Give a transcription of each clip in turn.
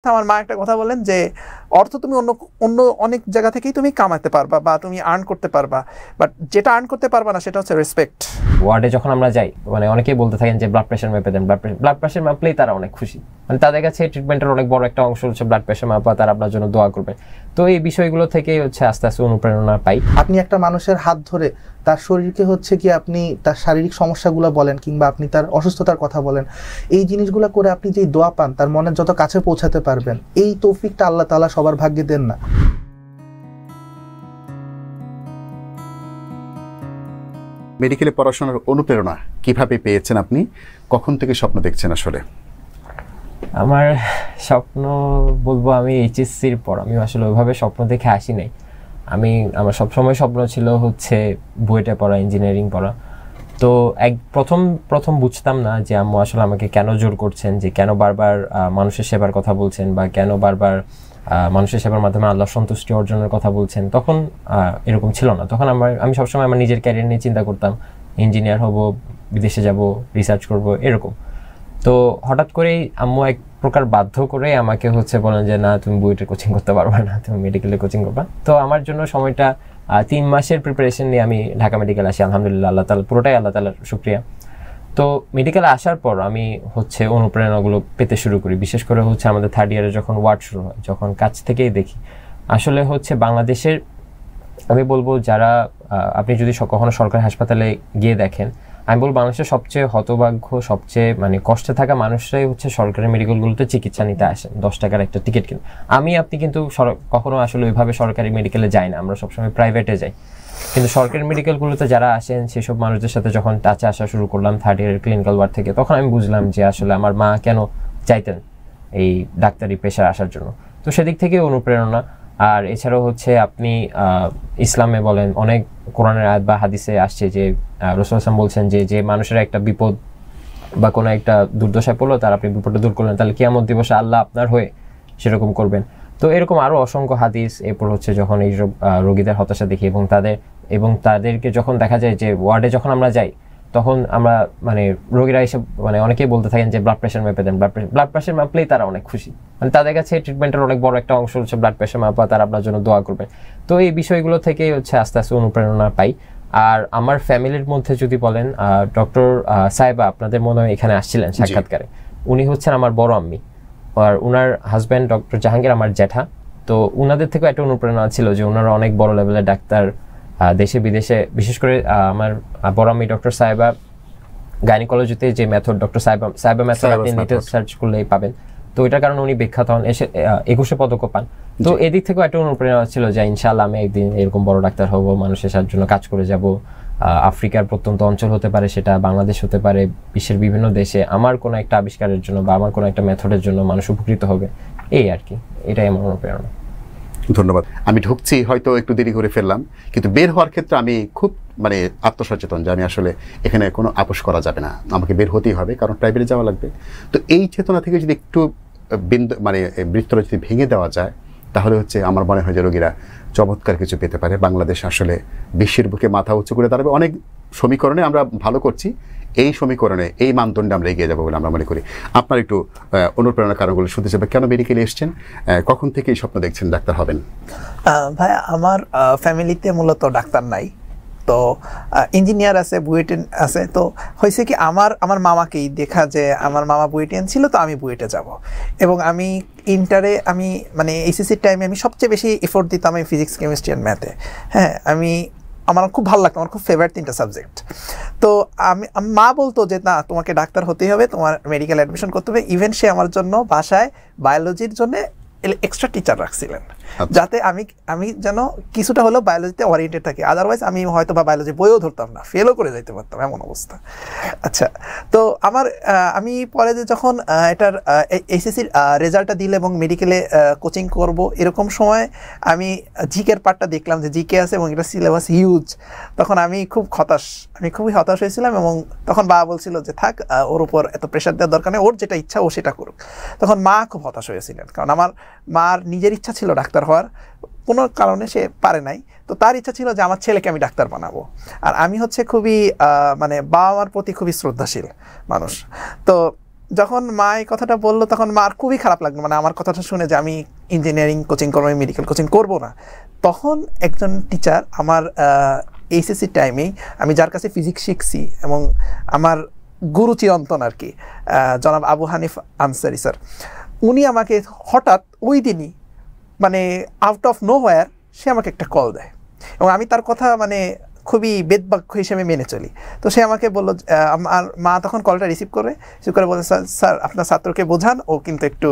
আমার মা একটা কথা বলেন যে অর্থ তুমি অন্য অন্য অনেক জায়গা থেকেই তুমি কামাতে পারবা বা তুমি আর্ন করতে পারবা, বাট যেটা আর্ন করতে পারবা না সেটা হচ্ছে রেসপেক্ট। ওয়ার্ডে যখন আমরা যাই, মানে অনেকেই বলতে থাকেন যে ব্লাড প্রেশার মেপে দেন, ব্লাড প্রেশার মাপলেই তারা অনেক খুশি, মানে তাদের কাছে ট্রিটমেন্টের অনেক বড় একটা অংশ হচ্ছে ব্লাড প্রেশার মাপা, তারা আপনার জন্য দোয়া করবে। তো এই বিষয়গুলো থেকেই হচ্ছে আস্তে আস্তে অনুপ্রেরণা পাই। আপনি একটা মানুষের হাত ধরে তার শরীরকে হচ্ছে কি আপনি তার শারীরিক সমস্যাগুলো বলেন কিংবা আপনি তার অসুস্থতার কথা বলেন, এই জিনিসগুলো করে আপনি যেই দোয়া পান তার মনের যত কাছে পৌঁছাতে পারবেন, এই তৌফিকটা আল্লাহ তাআলা সবার ভাগ্যে দেন না। মেডিকেলে পড়াশোনার অনুপ্রেরণা কিভাবে পেয়েছেন আপনি? কখন থেকে স্বপ্ন দেখছেন আসলে? আমার স্বপ্ন বলবো আমি এইচএসসির পর, আমি আসলে ওইভাবে স্বপ্ন দেখে আসি নাই। আমার সবসময় স্বপ্ন ছিল হচ্ছে বুয়েটে পড়া, ইঞ্জিনিয়ারিং পড়া। তো প্রথম বুঝতাম না যে আম্মু আসলে আমাকে কেন জোর করছেন, যে কেন বারবার মানুষের সেবার কথা বলছেন বা কেন বারবার মানুষের সেবার মাধ্যমে আল্লাহর সন্তুষ্টি অর্জনের কথা বলছেন। তখন এরকম ছিল না। তখন আমি সবসময় আমার নিজের ক্যারিয়ার নিয়ে চিন্তা করতাম, ইঞ্জিনিয়ার হব, বিদেশে যাব, রিসার্চ করব, এরকম। তো হঠাৎ করেই আম্মু এক প্রকার বাধ্য করে আমাকে হচ্ছে বলেন যে না, তুমি বুয়েটের কোচিং করতে পারবে না, তুমি মেডিকেলের কোচিং করবা। তো আমার জন্য সময়টা 3 মাসের প্রিপারেশন নিয়ে আমি ঢাকা মেডিকেল আসি। আলহামদুলিল্লাহ, আল্লাহ তাআলা, পুরোটাই আল্লাহ তাআলার শুকরিয়া। তো মেডিকেলে আসার পর আমি হচ্ছে অনুপ্রেরণাগুলো পেতে শুরু করি। বিশেষ করে হচ্ছে আমাদের 3rd ইয়ারে যখন ওয়ার্ড শুরু হয়, যখন কাছ থেকেই দেখি আসলে হচ্ছে বাংলাদেশের, আমি বলবো যারা আপনি যদি কখনো সরকারি হাসপাতালে গিয়ে দেখেন, আমি বলবো বাংলাদেশের সবচেয়ে হতভাগ্য, সবচেয়ে মানে কষ্টে থাকা মানুষরাই হচ্ছে সরকারি মেডিকেলগুলোতে চিকিৎসা নিতে আসেন 10 টাকার একটা টিকিট কিনে। আপনি কিন্তু কখনো আসলে ওইভাবে সরকারি মেডিকেলে যাই না, আমরা সবসময় প্রাইভেটে যাই। কিন্তু সরকারি মেডিকেলগুলোতে যারা আসেন সেসব মানুষদের সাথে যখন টাচে আসা শুরু করলাম 3rd ইয়ারের ক্লিনিক্যাল ওয়ার্ড থেকে, তখন আমি বুঝলাম যে আসলে আমার মা কেন চাইতেন এই ডাক্তারি পেশায় আসার জন্য। তো সেদিক থেকে অনুপ্রেরণা। আর এছাড়াও হচ্ছে আপনি ইসলামে বলেন, অনেক কোরআনের আয়াত বা হাদিসে আসছে যে রাসূল সাল্লাল্লাহু আলাইহি ওয়াসাল্লাম বলছেন যে মানুষের একটা বিপদ বা কোনো একটা দুর্দশায় পড়লো, তার আপনি বিপদটা দূর করলেন, তাহলে কিয়ামত দিবসে আল্লাহ আপনার হয়ে সেরকম করবেন। তো এরকম আরও অসংখ্য হাদিস। এরপর হচ্ছে যখন এই রোগীদের হতাশা দেখি এবং তাদেরকে যখন দেখা যায় যে ওয়ার্ডে যখন আমরা যাই, তখন আমরা মানে রোগীরা এসে মানে অনেকেই বলতে থাকেন যে ব্লাড প্রেশার মেপে দেন, ব্লাড প্রেশার মাপলেই তারা অনেক খুশি, মানে তাদের কাছে ট্রিটমেন্টের অনেক বড় একটা অংশ হচ্ছে ব্লাড প্রেশার মাপা, তারা আপনার জন্য দোয়া করবে। তো এই বিষয়গুলো থেকেই হচ্ছে আস্তে আস্তে অনুপ্রেরণা পাই। আর আমার ফ্যামিলির মধ্যে যদি বলেন, ডক্টর সাহেবা আপনাদের মনে হয় এখানে আসছিলেন সাক্ষাৎকারে, উনি হচ্ছেন আমার বড় আম্মি, আর উনার হাজব্যান্ড ডক্টর জাহাঙ্গীর আমার জ্যাঠা। তো উনাদের থেকেও একটা অনুপ্রেরণা ছিল যে ওনারা অনেক বড় লেভেলের ডাক্তার, দেশে বিদেশে। বিশেষ করে আমার বড় আম্মি ডক্টর সাহেবা গাইনোকোলজিতে যে মেথড, ডক্টর সাহেবা মেথড আপনি নেটে সার্চ করলেই পাবেন। তো এটার কারণে উনি বিখ্যাত হন, 21 পদক পান। তো এদিক থেকেও একটা অনুপ্রেরণা ছিল যে ইনশাআল্লাহ আমি একদিন এরকম বড় ডাক্তার হব, মানুষের জন্য কাজ করে যাব। আফ্রিকার প্রত্যন্ত অঞ্চল হতে পারে, সেটা বাংলাদেশ হতে পারে, বিশ্বের বিভিন্ন দেশে আমার কোনো একটা আবিষ্কারের জন্য বা আমার কোনো একটা মেথডের জন্য মানুষ উপকৃত হবে, এই আর কি, এটাই আমার অনুপ্রেরণা। ধন্যবাদ। আমি ঢুকছি, হয়তো একটু দেরি করে ফেললাম, কিন্তু বের হওয়ার ক্ষেত্রে আমি খুব মানে আত্মসচেতন যে আমি আসলে এখানে কোনো আপোষ করা যাবে না, আমাকে বের হতেই হবে, কারণ প্রাইভেটে যাওয়া লাগবে। তো এই চেতনা থেকে যদি একটু মানে বৃত্তটা যদি ভেঙে দেওয়া যায়, তাহলে হচ্ছে আমার মনে হয় যে রোগীরা চমৎকার কিছু পেতে পারে। বাংলাদেশ আসলে বিশ্বের বুকে মাথা উঁচু করে দাঁড়াবে। অনেক সমীকরণে আমরা ভালো করছি, এই সমীকরণে এই মানদণ্ডে আমরা এগিয়ে যাবো বলে আমরা মনে করি। আপনার একটু অনুপ্রেরণার কারণগুলো শুনতে চাইবে, কেন মেডিকেলে এসছেন, কখন থেকে এই স্বপ্ন দেখছেন ডাক্তার হবেন? ভাই, আমার ফ্যামিলিতে মূলত ডাক্তার নাই, তো ইঞ্জিনিয়ার আছে, বুয়েটেন আছে। তো হয়েছে কি, আমার মামাকেই দেখা যে আমার মামা বুয়েটেন ছিল, তো আমি বুয়েটে যাব। এবং আমি ইন্টারে আমি মানে এইচএসসির টাইমে আমি সবচেয়ে বেশি এফোর্ট দিতাম আমি ফিজিক্স, কেমিস্ট্রি অ্যান্ড ম্যাথে। হ্যাঁ, আমার খুব ভালো লাগতো, আমার খুব ফেভারিট 3টা সাবজেক্ট। তো মা বলতো যে না, তোমাকে ডাক্তার হতেই হবে, তোমার মেডিকেল অ্যাডমিশন করতে হবে। ইভেন সে আমার জন্য বাসায় বায়োলজির জন্য এক্সট্রা টিচার রাখছিলেন, যাতে আমি যেন কিছুটা হলেও বায়োলজিতে ওরিয়েন্টেড থাকি। আদারওয়াইজ আমি হয়তো বা বায়োলজি বইও ধরতাম না, ফেলও করে যাইতে পারতাম, এমন অবস্থা। আচ্ছা, তো আমি পরে যে যখন এটার এইচএসসির রেজাল্টটা দিলে এবং মেডিকেলে কোচিং করব, এরকম সময় আমি জিকের পার্টটা দেখলাম যে জিকে আছে এবং এটা সিলেবাস হিউজ। তখন আমি খুবই হতাশ হয়েছিলাম। এবং তখন বাবা বলছিল যে থাক, ওর উপর এত প্রেশার দেওয়ার দরকার নেই, ওর যেটা ইচ্ছা ও সেটা করুক। তখন মা খুব হতাশ হয়েছিলেন, কারণ আমার মার নিজের ইচ্ছা ছিল ডাক্তার হওয়ার, কোনো কারণে সে পারে নাই। তো তার ইচ্ছা ছিল যে আমার ছেলেকে আমি ডাক্তার বানাবো। আর আমি হচ্ছে খুবই মানে বাবা মার প্রতি খুবই শ্রদ্ধাশীল মানুষ। তো যখন মা এই কথাটা বললো তখন মার খুবই খারাপ লাগলো, মানে আমার কথাটা শুনে যে আমি ইঞ্জিনিয়ারিং কোচিং করবো, মেডিকেল কোচিং করবো না। তখন একজন টিচার আমার এইচএসসি টাইমেই, আমি যার কাছে ফিজিক্স শিখছি এবং আমার গুরু চিরন্তন আর কি, জনাব আবু হানিফ আনসারি স্যার, উনি আমাকে হঠাৎ ওই দিনই মানে আউট অফ নো হোয়ার সে আমাকে একটা কল দেয় এবং আমি তার কথা মানে খুবই বেদবাক্য হিসেবে মেনে চলি। তো সে আমাকে বললো, আমার মা তখন কলটা রিসিভ করে বলছে, স্যার আপনার ছাত্রকে বোঝান, ও কিন্তু একটু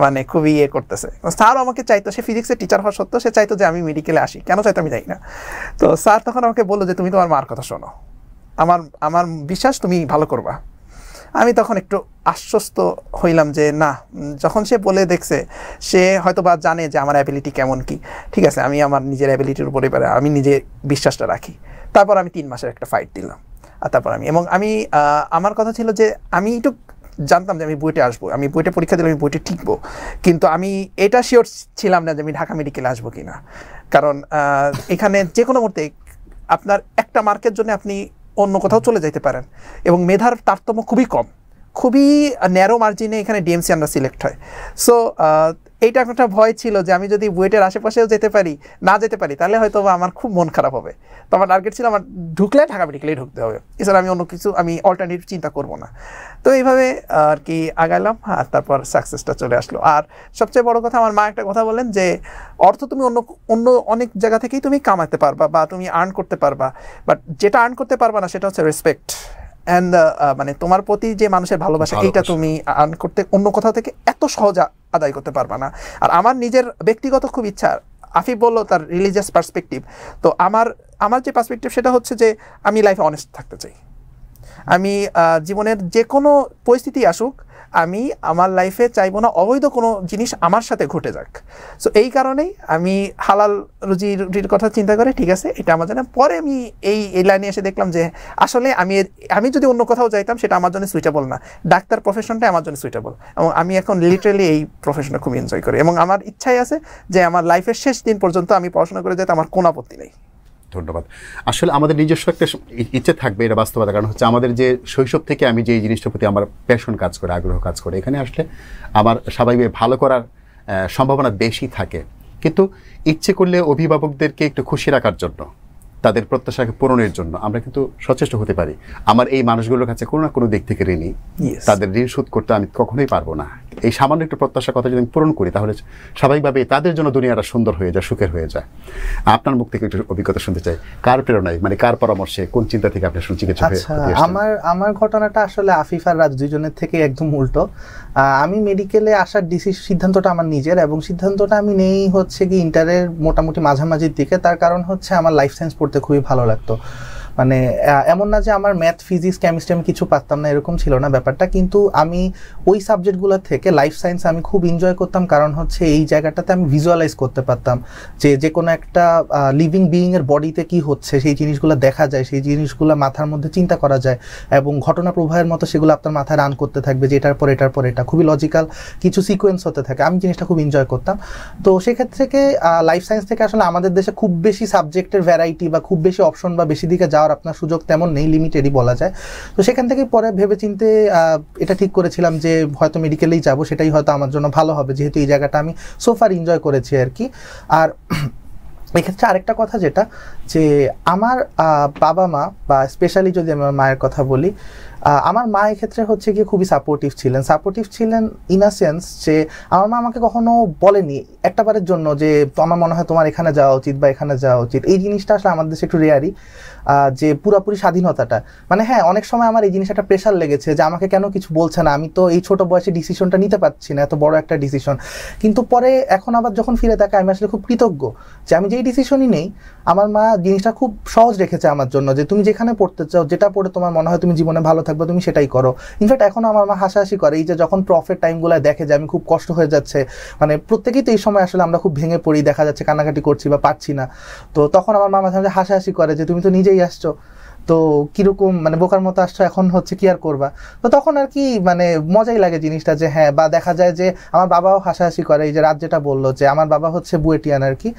মানে খুবই ইয়ে করতেছে। স্যারও আমাকে চাইতো, সে ফিজিক্সের টিচার হওয়া সত্ত্বেও সে চাইতো যে আমি মেডিকেলে আসি, কেন চাইতো আমি জানি না। তো স্যার তখন আমাকে বললো যে তুমি তোমার মার কথা শোনো, আমার বিশ্বাস তুমি ভালো করবা। আমি তখন একটু আশ্বস্ত হইলাম যে না, যখন সে বলে দেখছে, সে হয়তো বা জানে যে আমার অ্যাবিলিটি কেমন কি, ঠিক আছে আমি আমার নিজের অ্যাবিলিটির উপরে আমি নিজে বিশ্বাসটা রাখি। তারপর আমি 3 মাসের একটা ফাইট দিলাম, আর তারপর আমি আমার কথা ছিল যে আমি একটু জানতাম যে আমি বুয়েটে আসবো, আমি বুয়েটে পরীক্ষা দিলে আমি বুয়েটে টিকবো, কিন্তু আমি এটা শিওর ছিলাম না যে আমি ঢাকা মেডিকেলে আসবো কিনা। কারণ এখানে যে কোনো মুহূর্তে আপনার একটা মার্কের জন্য আপনি অন্য কোথাও চলে যেতে পারেন এবং মেধার তারতম্য খুবই কম, খুবই ন্যারো মার্জিনে এখানে ডিএমসি আমরা সিলেক্ট হয়। সো এইটা একটা ভয় ছিল যে আমি যদি বুয়েটের আশেপাশেও যেতে পারি, না যেতে পারি, তাহলে হয়তো আমার খুব মন খারাপ হবে। তো আমার টার্গেট ছিল আমার ঢুকলে ঢাকা মেডিকেলেই ঢুকতে হবে, এছাড়া আমি অন্য কিছু আমি অল্টারনেটিভ চিন্তা করব না। তো এইভাবে আর কি আগালাম, আর তারপর সাকসেসটা চলে আসলো। আর সবচেয়ে বড় কথা, আমার মা একটা কথা বললেন যে অর্থ তুমি অন্য অনেক জায়গা থেকেই তুমি কামাতে পারবা বা তুমি আর্ন করতে পারবা, বাট যেটা আর্ন করতে পারবা না সেটা হচ্ছে রেসপেক্ট অ্যান্ড মানে তোমার প্রতি যে মানুষের ভালোবাসা, এইটা তুমি আর্ন করতে অন্য কোথাও থেকে এত সহজ আদায় করতে পারবা না। আর আমার নিজের ব্যক্তিগত খুব ইচ্ছা, আফিফ বললো তার রিলিজিয়াস পার্সপেক্টিভ, তো আমার যে পার্সপেক্টিভ সেটা হচ্ছে যে আমি লাইফে অনেস্ট থাকতে চাই। আমি জীবনের যে কোনো পরিস্থিতি আসুক, আমি আমার লাইফে চাইবো না অবৈধ কোনো জিনিস আমার সাথে ঘটে যাক। সো এই কারণেই আমি হালাল রুজির কথা চিন্তা করে, ঠিক আছে এটা আমার জন্য। পরে আমি এই লাইনে এসে দেখলাম যে আসলে আমি যদি অন্য কোথাও যাইতাম সেটা আমার জন্য সুইটেবল না, ডাক্তার প্রফেশনটা আমার জন্য সুইটেবল, এবং আমি এখন লিটারেলি এই প্রফেশনটা খুব এনজয় করি এবং আমার ইচ্ছাই আছে যে আমার লাইফের শেষ দিন পর্যন্ত আমি পড়াশোনা করে যেতে আমার কোনো আপত্তি নেই। ধন্যবাদ। আসলে আমাদের নিজস্ব একটা ইচ্ছে থাকবে, এটা বাস্তবতা। কারণ হচ্ছে আমাদের যে শৈশব থেকে আমি যে জিনিসটার প্রতি আমার প্যাশন কাজ করে, আগ্রহ কাজ করে, এখানে আসলে আমার স্বাভাবিকভাবে ভালো করার সম্ভাবনা বেশি থাকে। কিন্তু ইচ্ছে করলে অভিভাবকদেরকে একটু খুশি রাখার জন্য, তাদের প্রত্যাশাকে পূরণের জন্য আমরা কিন্তু সচেষ্ট হতে পারি। আমার এই মানুষগুলোর কাছে কোনো না কোনো দিক থেকে ঋণী, তাদের ঋণ শোধ করতে আমি কখনোই পারবো না। এই সামান্য একটু প্রত্যাশার কথা যদি আমি পূরণ করি, তাহলে স্বাভাবিকভাবে তাদের জন্য দুনিয়াটা সুন্দর হয়ে যায়, সুখের হয়ে যায়। আপনার মুখ থেকে একটু অভিজ্ঞতা শুনতে চাই, কার প্রেরণায়, মানে কার পরামর্শে, কোন চিন্তা থেকে আপনি চিকিৎসা? আমার ঘটনাটা আসলে আফিফ আর রাজ দুইজনের থেকে একদম উল্টো। আমি মেডিকেলে আসার সিদ্ধান্তটা আমার নিজের, এবং সিদ্ধান্তটা আমি নেই হচ্ছে কি ইন্টারের মোটামুটি মাঝামাঝির দিকে। তার কারণ হচ্ছে আমার লাইফ সায়েন্স পড়তে খুবই ভালো লাগতো। মানে এমন না যে আমার ম্যাথ, ফিজিক্স, কেমিস্ট্রি আমি কিছু পারতাম না, এরকম ছিল না ব্যাপারটা। কিন্তু আমি ওই সাবজেক্টগুলো থেকে লাইফ সায়েন্স আমি খুব এনজয় করতাম, কারণ হচ্ছে এই জায়গাটাতে আমি ভিজুয়ালাইজ করতে পারতাম যে কোনো একটা লিভিং বিইংয়ের বডিতে কি হচ্ছে, সেই জিনিসগুলো দেখা যায়, সেই জিনিসগুলো মাথার মধ্যে চিন্তা করা যায়, এবং ঘটনা প্রবাহের মতো সেগুলো আপনার মাথায় রান করতে থাকবে, যে এটার পর এটার পর এটা, খুবই লজিক্যাল কিছু সিকোয়েন্স হতে থাকে। আমি জিনিসটা খুব এনজয় করতাম। তো সেক্ষেত্রে থেকে লাইফ সায়েন্স থেকে আসলে আমাদের দেশে খুব বেশি সাবজেক্টের ভ্যারাইটি বা খুব বেশি অপশন বা বেশি দিকে যাওয়ার আপনার সুযোগ তেমন নেই, লিমিটেডই বলা যায়। তো সেখান থেকে পরে ভেবেচিন্তে এটা ঠিক করেছিলাম যে হয়তো মেডিকেলেই যাব, সেটাই হয়তো আমার জন্য ভালো হবে, যেহেতু এই জায়গাটা আমি সোফার এনজয় করেছি আর কি। আর এক্ষেত্রে আরেকটা কথা যেটা, যে আমার বাবা মা, বা স্পেশালি যদি আমার মায়ের কথা বলি, আমার মা এক্ষেত্রে হচ্ছে গিয়ে খুবই সাপোর্টিভ ছিলেন ইন আ সেন্স যে আমার মা আমাকে কখনো বলেনি একটাবারের জন্য যে আমার মনে হয় তোমার এখানে যাওয়া উচিত বা এখানে যাওয়া উচিত। এই জিনিসটা আসলে আমাদের দেশে একটু রেয়ারই, যে পুরোপুরি স্বাধীনতাটা, মানে হ্যাঁ অনেক সময় আমার এই জিনিসটা প্রেশার লেগেছে যে আমাকে কেন কিছু বলছে না, আমি তো এই ছোট বয়সে ডিসিশনটা নিতে পারছি না, এত বড় একটা ডিসিশন। কিন্তু পরে এখন আবার যখন ফিরে তাকাই, আমি আসলে খুব কৃতজ্ঞ যে আমি যেই ডিসিশনই নেই, আমার মা জিনিসটা খুব সহজ রেখেছে আমার জন্য, যে তুমি যেখানে পড়তে চাও, যেটা পড়ে তোমার মনে হয় তুমি জীবনে ভালো থাকবে, তুমি সেটাই করো। ইনফ্যাক্ট এখন আমার মা হাসাহাসি করে, এই যে যখন প্রফের টাইমগুলো দেখে যে আমি খুব কষ্ট হয়ে যাচ্ছে, মানে প্রত্যেকেই তো এই সময় আসলে আমরা খুব ভেঙে পড়ি, দেখা যাচ্ছে কান্নাকাটি করছি বা পারছি না, তো তখন আমার মা মাঝে মাঝে হাসাহাসি করে যে তুমি তো নিজেই আসছো। তো কিরকম মানে বোকার মতো আসছো, এখন হচ্ছে কি আর করবা। তো তখন আর কি মানে মজাই লাগে জিনিসটা যে হ্যাঁ, বা দেখা যায় যে আমার বাবাও হাসাহাসি করে, এই যে রাত যেটা বললো যে আমার বাবা হচ্ছে বুয়েটিয়ান আর কি।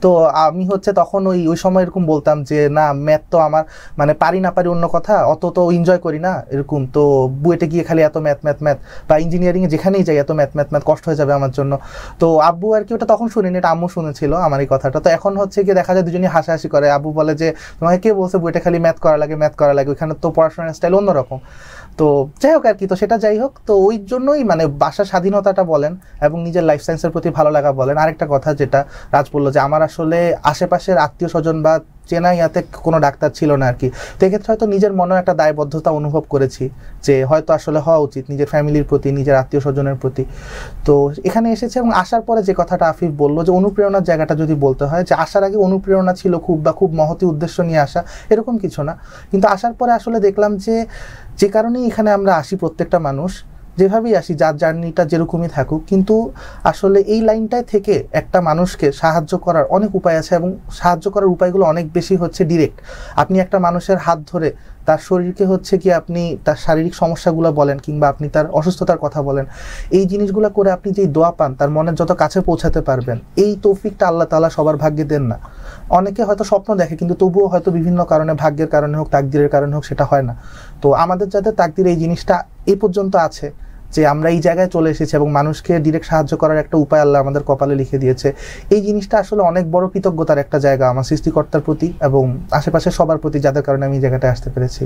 তো আমি হচ্ছে তখন ওই সময় এরকম বলতাম যে না, ম্যাথ তো আমার মানে পারি না পারি অন্য কথা, অত তো এনজয় করি না এরকম, তো বুয়েটে গিয়ে খালি এত ম্যাথ ম্যাথ ম্যাথ, বা ইঞ্জিনিয়ারিংয়ে যেখানেই যাই এত ম্যাথ ম্যাথ ম্যাথ, কষ্ট হয়ে যাবে আমার জন্য। তো আব্বু আর কি ওটা তখন শুনিনি, এটা আম্মু শুনেছিল আমার এই কথাটা। তো এখন হচ্ছে গিয়ে দেখা যায় দুজনই হাসাহাসি করে। আব্বু বলে যে তোমাকে কে বলছে বুয়েটে খালি ম্যাথ করা লাগে, ম্যাথ করা লাগে, ওইখানে তো পড়াশোনার স্টাইল অন্যরকম। তো যাই হোক আর কি, তো সেটা যাই হোক। তো ওই জন্যই মানে বাসার স্বাধীনতাটা বলেন এবং নিজের লাইফ সায়েন্সের প্রতি ভালো লাগা বলেন। আরেকটা কথা যেটা রাজ বললো যে আমার আসলে আশেপাশের আত্মীয় স্বজন বা চেনা ইয়াতে কোনো ডাক্তার ছিল না আর কি। তো এক্ষেত্রে হয়তো নিজের মনেও একটা দায়বদ্ধতা অনুভব করেছি যে হয়তো আসলে হওয়া উচিত নিজের ফ্যামিলির প্রতি, নিজের আত্মীয় স্বজনের প্রতি। তো এখানে এসেছে এবং আসার পরে যে কথাটা আফিফ বললো যে অনুপ্রেরণার জায়গাটা যদি বলতে হয়, যে আসার আগে অনুপ্রেরণা ছিল খুব, বা খুব মহতি উদ্দেশ্য নিয়ে আসা এরকম কিছু না, কিন্তু আসার পরে আসলে দেখলাম যে কারণেই এখানে আমরা আসি, প্রত্যেকটা মানুষ যেভাবেই আসি, যার জার্নিটা যেরকমই থাকুক, কিন্তু আসলে এই লাইনটায় থেকে একটা মানুষকে সাহায্য করার অনেক উপায় আছে এবং সাহায্য করার উপায়গুলো অনেক বেশি হচ্ছে ডিরেক্ট। আপনি একটা মানুষের হাত ধরে তার শরীরকে হচ্ছে কি আপনি তার শারীরিক সমস্যাগুলো বলেন কিংবা আপনি তার অসুস্থতার কথা বলেন, এই জিনিসগুলো করে আপনি যেই দোয়া পান তার মনের যত কাছে পৌঁছাতে পারবেন, এই তৌফিকটা আল্লাহ তাআলা সবার ভাগ্যে দেন না। অনেকে হয়তো স্বপ্ন দেখে কিন্তু তবুও হয়তো বিভিন্ন কারণে, ভাগ্যের কারণে হোক, তাকদিরের কারণে হোক, সেটা হয় না। তো আমাদের যাদের তাকদির এই জিনিসটা এই পর্যন্ত আছে যে আমরা এই জায়গায় চলে এসেছি এবং মানুষকে ডিরেক্ট সাহায্য করার একটা উপায় আল্লাহ আমাদের কপালে লিখে দিয়েছে, এই জিনিসটা আসলে অনেক বড় কৃতজ্ঞতার একটা জায়গা আমার সৃষ্টিকর্তার প্রতি এবং আশেপাশে সবার প্রতি, যাদের কারণে আমি এই জায়গাটায় আসতে পেরেছি।